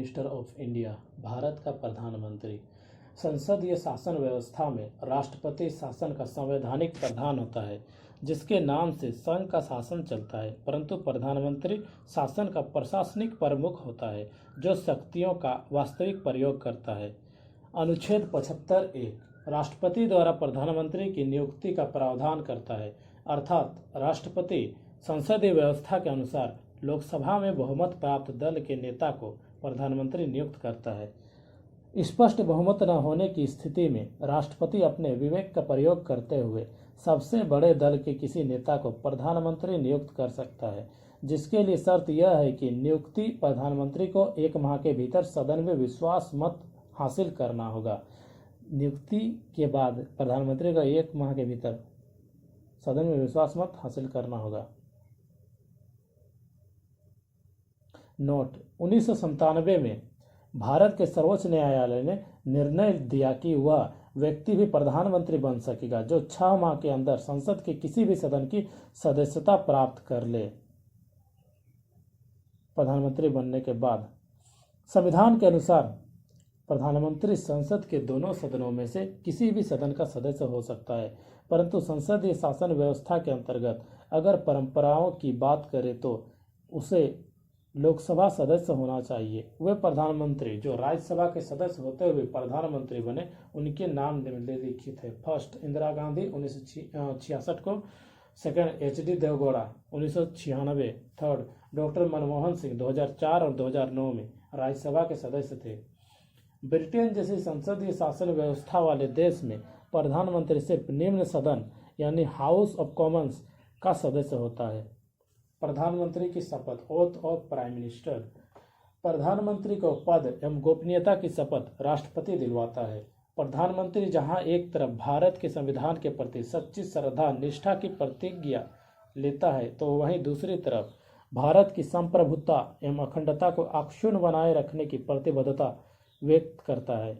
Minister of India, Bharat का प्रधानमंत्री। संसदीय शासन व्यवस्था में राष्ट्रपति शासन का संवैधानिक प्रधान होता है, जिसके नाम से संघ का शासन चलता है, परंतु प्रधानमंत्री शासन का प्रशासनिक प्रमुख होता है, जो शक्तियों का वास्तविक प्रयोग करता है। अनुच्छेद 75(1) राष्ट्रपति द्वारा प्रधानमंत्री की नियुक्ति का प्रावधान करता है, अर्थात राष्ट्रपति संसदीय व्यवस्था के अनुसार लोकसभा में बहुमत प्राप्त दल के नेता को प्रधानमंत्री नियुक्त करता है। स्पष्ट बहुमत न होने की स्थिति में राष्ट्रपति अपने विवेक का प्रयोग करते हुए सबसे बड़े दल के किसी नेता को प्रधानमंत्री नियुक्त कर सकता है, जिसके लिए शर्त यह है कि नियुक्ति प्रधानमंत्री को 1 माह के भीतर सदन में विश्वास मत हासिल करना होगा। नियुक्ति के बाद प्रधानमंत्री का 1 माह के भीतर सदन में विश्वास मत हासिल करना होगा। नोट: 1997 में भारत के सर्वोच्च न्यायालय ने निर्णय दिया कि वह व्यक्ति भी प्रधानमंत्री बन सकेगा जो 6 माह के अंदर संसद के किसी भी सदन की सदस्यता प्राप्त कर ले। प्रधानमंत्री बनने के बाद संविधान के अनुसार प्रधानमंत्री संसद के दोनों सदनों में से किसी भी सदन का सदस्य हो सकता है, परंतु संसदीय शासन व्यवस्था के अंतर्गत अगर परंपराओं की बात करें तो उसे लोकसभा सदस्य होना चाहिए। वे प्रधानमंत्री जो राज्यसभा के सदस्य होते हुए प्रधानमंत्री बने, उनके नाम निम्नलिखित है। फर्स्ट, इंदिरा गांधी 1966 को। Second, HD Deve Gowda 1996। Third, doctor Manmohan Singh 2004 और 2009 में राज्यसभा के सदस्य थे। ब्रिटेन जैसी संसदीय शासन व्यवस्था वाले देश में प्रधानमंत्री सिर्फ निम्न सदन यानी हाउस ऑफ कॉमन्स का सदस्य होता है। प्रधानमंत्री की शपथ, ओथ ऑफ प्राइम मिनिस्टर। प्रधानमंत्री को पद एवं गोपनीयता की शपथ राष्ट्रपति दिलवाता है। प्रधानमंत्री जहां एक तरफ भारत के संविधान के प्रति सच्ची श्रद्धा निष्ठा की प्रतिज्ञा लेता है, तो वहीं दूसरी तरफ भारत की संप्रभुता एवं अखंडता को अक्षुण्ण बनाए रखने की प्रतिबद्धता व्यक्त करता है।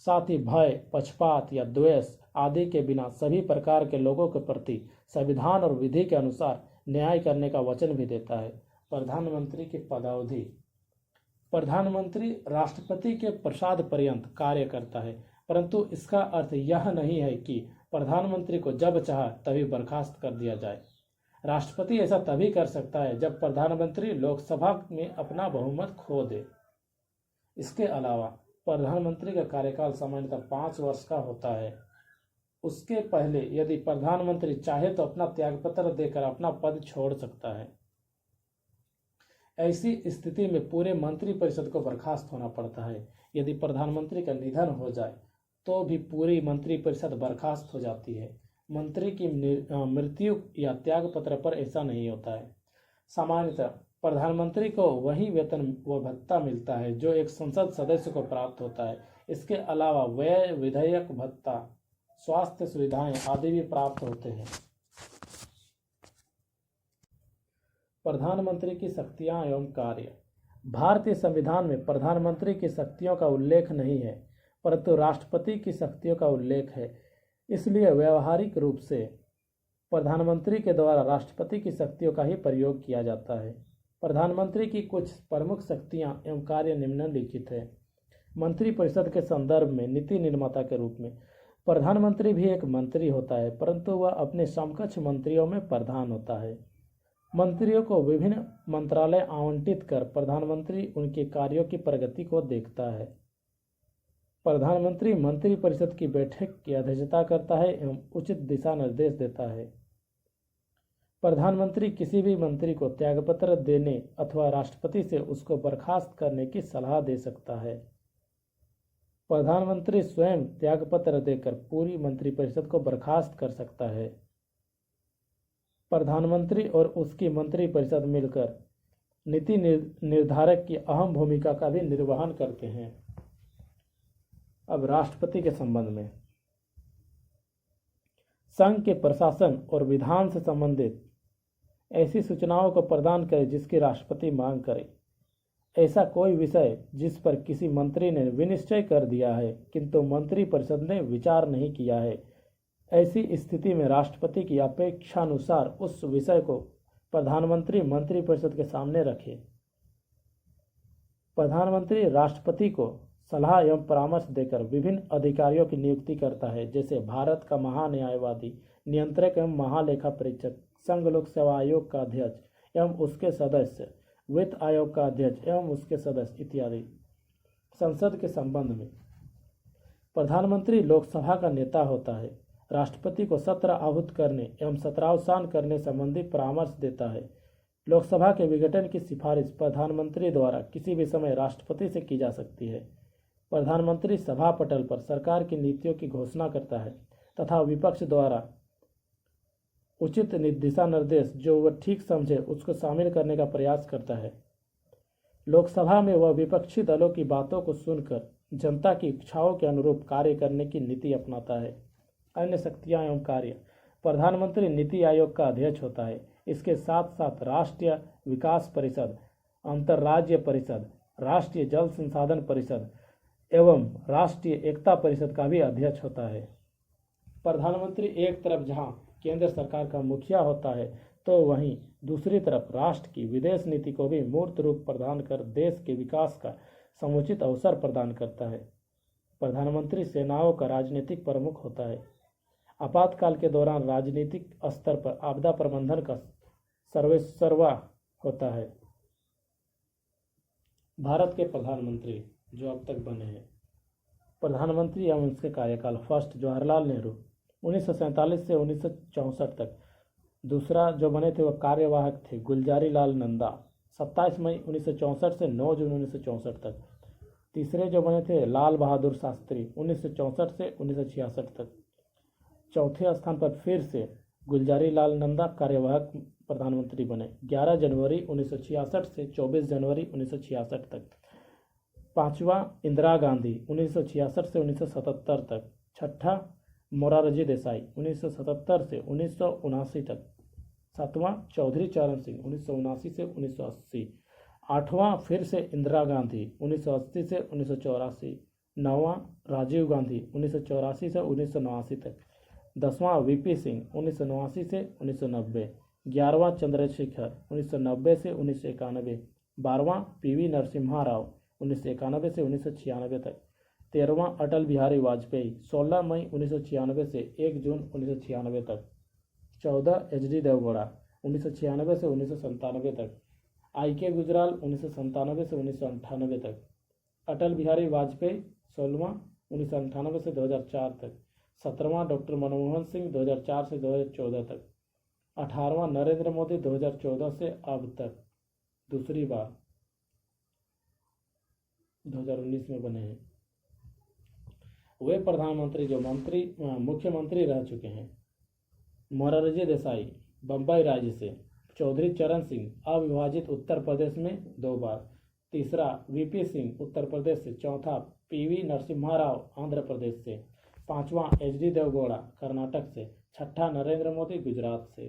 साथ ही भय, पक्षपात या द्वेष आदि के बिना सभी प्रकार के लोगों के प्रति संविधान और विधि के अनुसार न्याय करने का वचन भी देता है। प्रधानमंत्री की पदावधि। प्रधानमंत्री राष्ट्रपति के प्रसाद पर्यंत कार्य करता है, परंतु इसका अर्थ यह नहीं है कि प्रधानमंत्री को जब चाहे तभी बर्खास्त कर दिया जाए। राष्ट्रपति ऐसा तभी कर सकता है जब प्रधानमंत्री लोकसभा में अपना बहुमत खो दे। इसके अलावा प्रधानमंत्री का कार्यकाल सामान्यतः 5 वर्ष का होता है। उसके पहले यदि प्रधानमंत्री चाहे तो अपना त्यागपत्र देकर अपना पद छोड़ सकता है। ऐसी स्थिति में पूरे मंत्रिपरिषद को बर्खास्त होना पड़ता है। यदि प्रधानमंत्री का निधन हो जाए तो भी पूरी मंत्रिपरिषद बर्खास्त हो जाती है। मंत्री की मृत्यु या त्यागपत्र पर ऐसा नहीं होता है। सामान्यतः प्रधानमंत्री को वही वेतन व भत्ता मिलता है जो एक संसद सदस्य को प्राप्त होता है। इसके अलावा व्यय, विधेयक भत्ता, स्वास्थ्य सुविधाएं आदि भी प्राप्त होते हैं। प्रधानमंत्री की शक्तियां एवं कार्य। भारतीय संविधान में प्रधानमंत्री की शक्तियों का उल्लेख नहीं है, परंतु राष्ट्रपति की शक्तियों का उल्लेख है। इसलिए व्यावहारिक रूप से प्रधानमंत्री के द्वारा राष्ट्रपति की शक्तियों का ही प्रयोग किया जाता है। प्रधानमंत्री की कुछ प्रमुख शक्तियां एवं कार्य निम्नलिखित है। मंत्रिपरिषद के संदर्भ में नीति निर्माता के रूप में प्रधानमंत्री भी एक मंत्री होता है, परंतु वह अपने समकक्ष मंत्रियों में प्रधान होता है। मंत्रियों को विभिन्न मंत्रालय आवंटित कर प्रधानमंत्री उनके कार्यों की प्रगति को देखता है। प्रधानमंत्री मंत्रिपरिषद की बैठक की अध्यक्षता करता है एवं उचित दिशा निर्देश देता है। प्रधानमंत्री किसी भी मंत्री को त्यागपत्र देने अथवा राष्ट्रपति से उसको बर्खास्त करने की सलाह दे सकता है। प्रधानमंत्री स्वयं त्यागपत्र देकर पूरी मंत्रिपरिषद को बर्खास्त कर सकता है। प्रधानमंत्री और उसकी मंत्रिपरिषद मिलकर नीति निर्धारक की अहम भूमिका का भी निर्वहन करते हैं। अब राष्ट्रपति के संबंध में, संघ के प्रशासन और विधान से संबंधित ऐसी सूचनाओं को प्रदान करे जिसकी राष्ट्रपति मांग करे। ऐसा कोई विषय जिस पर किसी मंत्री ने विनिश्चय कर दिया है किंतु मंत्रिपरिषद ने विचार नहीं किया है, ऐसी स्थिति में राष्ट्रपति की अपेक्षानुसार उस विषय को प्रधानमंत्री मंत्रिपरिषद के सामने रखे। प्रधानमंत्री राष्ट्रपति को सलाह एवं परामर्श देकर विभिन्न अधिकारियों की नियुक्ति करता है, जैसे भारत का महान्यायवादी, नियंत्रक एवं महालेखा परीक्षक, संघ लोक सेवा आयोग का अध्यक्ष एवं उसके सदस्य, वित्त आयोग का अध्यक्ष एवं उसके सदस्य इत्यादि। संसद के संबंध में प्रधानमंत्री लोकसभा का नेता होता है। राष्ट्रपति को सत्र आहूत करने एवं सत्रावसान करने संबंधी परामर्श देता है। लोकसभा के विघटन की सिफारिश प्रधानमंत्री द्वारा किसी भी समय राष्ट्रपति से की जा सकती है। प्रधानमंत्री सभा पटल पर सरकार की नीतियों की घोषणा करता है तथा विपक्ष द्वारा उचित दिशा निर्देश जो वह ठीक समझे उसको शामिल करने का प्रयास करता है। लोकसभा में वह विपक्षी दलों की बातों को सुनकर जनता की इच्छाओं के अनुरूप कार्य करने की नीति अपनाता है। अन्य शक्तियां एवं कार्य। प्रधानमंत्री नीति आयोग का अध्यक्ष होता है। इसके साथ साथ राष्ट्रीय विकास परिषद, अंतर्राज्य परिषद, राष्ट्रीय जल संसाधन परिषद एवं राष्ट्रीय एकता परिषद का भी अध्यक्ष होता है। प्रधानमंत्री एक तरफ जहां केंद्र सरकार का मुखिया होता है तो वहीं दूसरी तरफ राष्ट्र की विदेश नीति को भी मूर्त रूप प्रदान कर देश के विकास का समुचित अवसर प्रदान करता है। प्रधानमंत्री सेनाओं का राजनीतिक प्रमुख होता है। आपातकाल के दौरान राजनीतिक स्तर पर आपदा प्रबंधन का सर्वेसर्वा होता है। भारत के प्रधानमंत्री जो अब तक बने हैं, प्रधानमंत्री एवं उनके कार्यकाल। फर्स्ट जवाहरलाल नेहरू 1947 से 1964 तक। दूसरा जो बने थे वह कार्यवाहक थे गुलजारी लाल नंदा 27 मई 1964 से 9 जून 1964 तक। तीसरे जो बने थे लाल बहादुर शास्त्री 1964 से 1966 तक। चौथे स्थान पर फिर से गुलजारी लाल नंदा कार्यवाहक प्रधानमंत्री बने 11 जनवरी 1966 से 24 जनवरी 1966 तक। पांचवा इंदिरा गांधी 1966 से 1977 तक। छठा मोरारजी देसाई 1977 से 1979 तक। सातवां चौधरी चरण सिंह 1979 से 1980। आठवां फिर से इंदिरा गांधी 1980 से 1984। नौवां राजीव गांधी 1984 से 1989 तक। 10वां वीपी सिंह 1989 से 1990। 11वां चंद्रशेखर 1990 से 1991। 12वां पीवी नरसिम्हा राव 1991 से 1996 तक। 13वां अटल बिहारी वाजपेयी 16 मई 1996 से 1 जून 1996 तक। 14 एच.डी. देवगौड़ा 1996 से 1997 तक। आई.के. गुजराल 1997 से 1998 तक। अटल बिहारी वाजपेयी 16वां 1998 से 2004 तक। 17वां डॉक्टर मनमोहन सिंह 2004 से 2014 तक। 18वां नरेंद्र मोदी 2014 से अब तक दूसरी बार 2019 में बने हैं। वे प्रधानमंत्री जो मुख्यमंत्री रह चुके हैं। मोरारजी देसाई बम्बई राज्य से। चौधरी चरण सिंह अविभाजित उत्तर प्रदेश में 2 बार। तीसरा वीपी सिंह उत्तर प्रदेश से। चौथा पीवी नरसिम्हा राव आंध्र प्रदेश से। 5वां एच.डी. देवगौड़ा कर्नाटक से। 6ठा नरेंद्र मोदी गुजरात से।